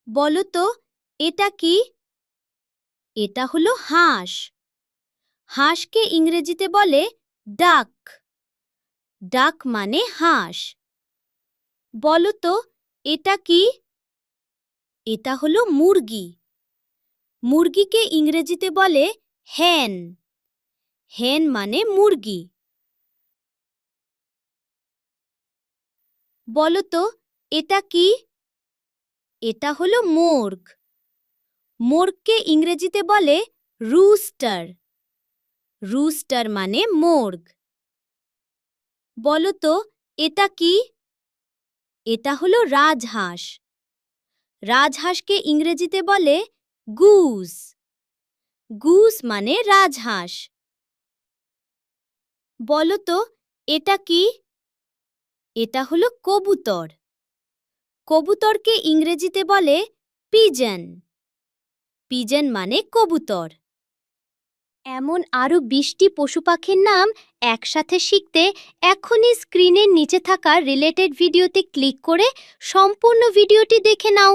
বলো তো এটা কি? এটা হলো হাঁস। হাঁসকে ইংরেজিতে বলে ডাক। ডাক মানে হাঁস। বলো তো এটা কি? এটা হলো মুরগি। মুরগিকে ইংরেজিতে বলে হেন। হেন মানে মুরগি। বলো তো এটা কি? এটা হলো মোরগ। মোরগকে ইংরেজিতে বলে রুস্টার। রুস্টার মানে মোরগ। বলো তো এটা কি? এটা হলো রাজহাঁস। রাজহাঁসকে ইংরেজিতে বলে গুস। গুস মানে রাজহাঁস। বলো তো এটা কি? এটা হলো কবুতর। কবুতরকে ইংরেজিতে বলে পিজন। পিজন মানে কবুতর। এমন আরও ২০টি পশু পাখির নাম একসাথে শিখতে এখনই স্ক্রিনের নিচে থাকা রিলেটেড ভিডিওতে ক্লিক করে সম্পূর্ণ ভিডিওটি দেখে নাও।